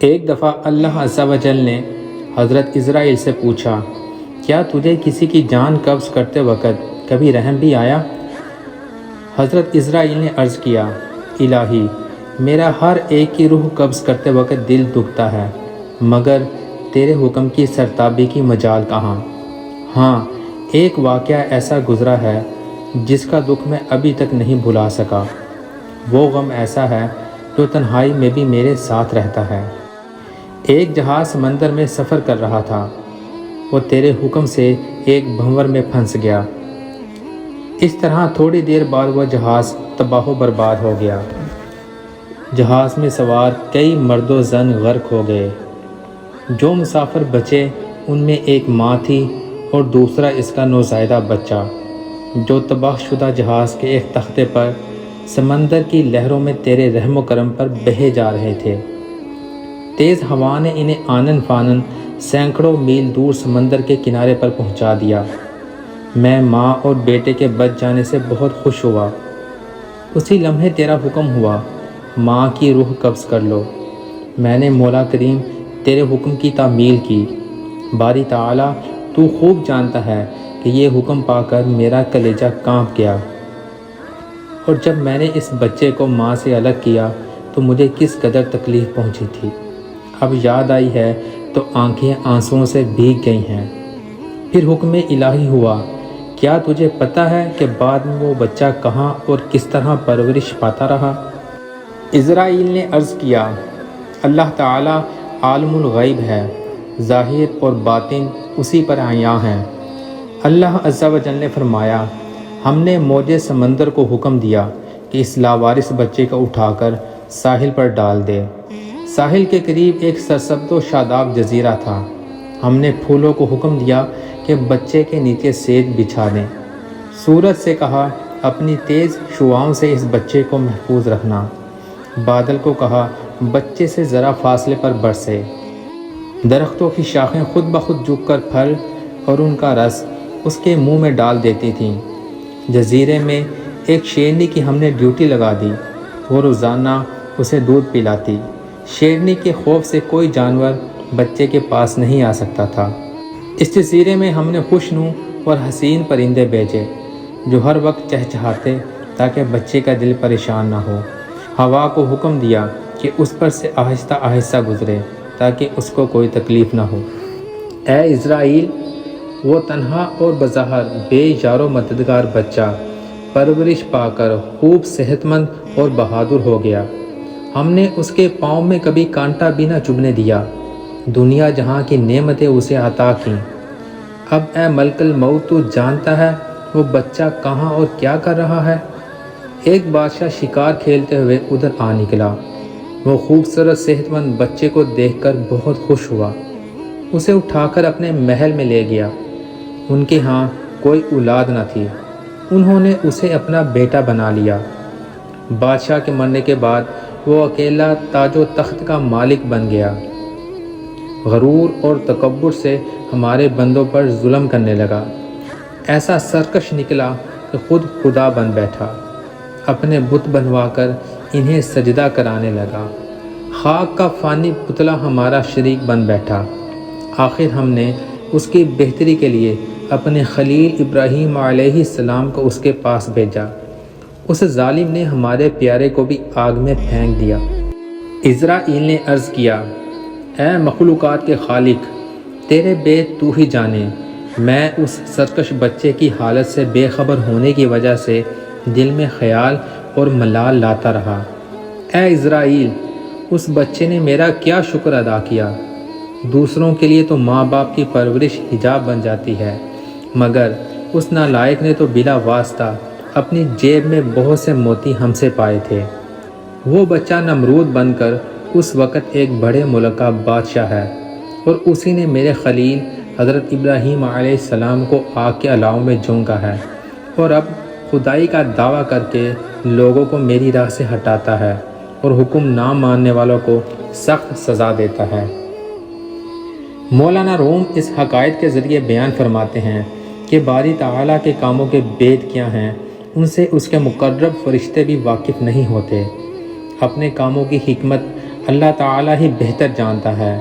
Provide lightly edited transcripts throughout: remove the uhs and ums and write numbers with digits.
ایک دفعہ اللہ عز و جل نے حضرت اسرائیل سے پوچھا، کیا تجھے کسی کی جان قبض کرتے وقت کبھی رحم بھی آیا؟ حضرت اسرائیل نے عرض کیا، الہی، میرا ہر ایک کی روح قبض کرتے وقت دل دکھتا ہے، مگر تیرے حکم کی سرتابی کی مجال کہاں؟ ہاں، ایک واقعہ ایسا گزرا ہے جس کا دکھ میں ابھی تک نہیں بھلا سکا۔ وہ غم ایسا ہے جو تنہائی میں بھی میرے ساتھ رہتا ہے۔ ایک جہاز سمندر میں سفر کر رہا تھا، وہ تیرے حکم سے ایک بھنور میں پھنس گیا۔ اس طرح تھوڑی دیر بعد وہ جہاز تباہ و برباد ہو گیا۔ جہاز میں سوار کئی مرد و زن غرق ہو گئے۔ جو مسافر بچے ان میں ایک ماں تھی اور دوسرا اس کا نوزائیدہ بچہ، جو تباہ شدہ جہاز کے ایک تختے پر سمندر کی لہروں میں تیرے رحم و کرم پر بہے جا رہے تھے۔ تیز ہوا نے انہیں آنن فانن سینکڑوں میل دور سمندر کے کنارے پر پہنچا دیا۔ میں ماں اور بیٹے کے بچ جانے سے بہت خوش ہوا۔ اسی لمحے تیرا حکم ہوا، ماں کی روح قبض کر لو۔ میں نے مولا کریم تیرے حکم کی تعمیل کی۔ باری تعالیٰ، تو خوب جانتا ہے کہ یہ حکم پا کر میرا کلیجہ کانپ گیا، اور جب میں نے اس بچے کو ماں سے الگ کیا تو مجھے کس قدر تکلیف پہنچی تھی۔ اب یاد آئی ہے تو آنکھیں آنسوؤں سے بھیگ گئی ہیں۔ پھر حکم الہی ہوا۔ کیا تجھے پتہ ہے کہ بعد میں وہ بچہ کہاں اور کس طرح پرورش پاتا رہا؟ اسرائیل نے عرض کیا، اللہ تعالیٰ عالم الغیب ہے، ظاہر اور باطن اسی پر عیاں ہیں۔ اللہ عز و جل نے فرمایا، ہم نے موج سمندر کو حکم دیا کہ اس لاوارث بچے کو اٹھا کر ساحل پر ڈال دے۔ ساحل کے قریب ایک سرسبز و شاداب جزیرہ تھا۔ ہم نے پھولوں کو حکم دیا کہ بچے کے نیچے سیج بچھا دیں۔ سورج سے کہا، اپنی تیز شعاؤں سے اس بچے کو محفوظ رکھنا۔ بادل کو کہا، بچے سے ذرا فاصلے پر برسے۔ درختوں کی شاخیں خود بخود جھک کر پھل اور ان کا رس اس کے منہ میں ڈال دیتی تھیں۔ جزیرے میں ایک شیرنی کی ہم نے ڈیوٹی لگا دی، وہ روزانہ اسے دودھ پلاتی۔ شیرنی کے خوف سے کوئی جانور بچے کے پاس نہیں آ سکتا تھا۔ اس جزیرے میں ہم نے خوشنو اور حسین پرندے بھیجے جو ہر وقت چہچہاتے تاکہ بچے کا دل پریشان نہ ہو۔ ہوا کو حکم دیا کہ اس پر سے آہستہ آہستہ گزرے تاکہ اس کو کوئی تکلیف نہ ہو۔ اے اسرائیل، وہ تنہا اور بظاہر بے یار و مددگار بچہ پرورش پا کر خوب صحت مند اور بہادر ہو گیا۔ ہم نے اس کے پاؤں میں کبھی کانٹا بھی نہ چبھنے دیا۔ دنیا جہاں کی نعمتیں اسے عطا کیں۔ اب اے ملک الموت، تو جانتا ہے وہ بچہ کہاں اور کیا کر رہا ہے؟ ایک بادشاہ شکار کھیلتے ہوئے ادھر آ نکلا۔ وہ خوبصورت صحت مند بچے کو دیکھ کر بہت خوش ہوا۔ اسے اٹھا کر اپنے محل میں لے گیا۔ ان کے ہاں کوئی اولاد نہ تھی۔ انہوں نے اسے اپنا بیٹا بنا لیا۔ بادشاہ کے مرنے کے بعد وہ اکیلا تاج و تخت کا مالک بن گیا۔ غرور اور تکبر سے ہمارے بندوں پر ظلم کرنے لگا۔ ایسا سرکش نکلا کہ خود خدا بن بیٹھا۔ اپنے بت بنوا کر انہیں سجدہ کرانے لگا۔ خاک کا فانی پتلا ہمارا شریک بن بیٹھا۔ آخر ہم نے اس کی بہتری کے لیے اپنے خلیل ابراہیم علیہ السلام کو اس کے پاس بھیجا۔ اس ظالم نے ہمارے پیارے کو بھی آگ میں پھینک دیا۔ اسرائیل نے عرض کیا، اے مخلوقات کے خالق، تیرے بیت تو ہی جانے۔ میں اس سرکش بچے کی حالت سے بے خبر ہونے کی وجہ سے دل میں خیال اور ملال لاتا رہا۔ اے اسرائیل، اس بچے نے میرا کیا شکر ادا کیا؟ دوسروں کے لیے تو ماں باپ کی پرورش حجاب بن جاتی ہے، مگر اس نالائق نے تو بلا واسطہ اپنی جیب میں بہت سے موتی ہم سے پائے تھے۔ وہ بچہ نمرود بن کر اس وقت ایک بڑے ملک کا بادشاہ ہے، اور اسی نے میرے خلیل حضرت ابراہیم علیہ السلام کو آگ کے الاؤ میں جھونکا ہے، اور اب خدائی کا دعویٰ کر کے لوگوں کو میری راہ سے ہٹاتا ہے اور حکم نہ ماننے والوں کو سخت سزا دیتا ہے۔ مولانا روم اس حقائق کے ذریعے بیان فرماتے ہیں کہ باری تعالیٰ کے کاموں کے بید کیا ہیں، ان سے اس کے مقرب فرشتے بھی واقف نہیں ہوتے۔ اپنے کاموں کی حکمت اللہ تعالیٰ ہی بہتر جانتا ہے۔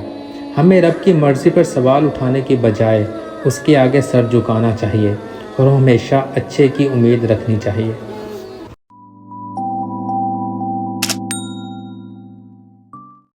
ہمیں رب کی مرضی پر سوال اٹھانے کی بجائے اس کے آگے سر جھکانا چاہیے اور ہمیشہ اچھے کی امید رکھنی چاہیے۔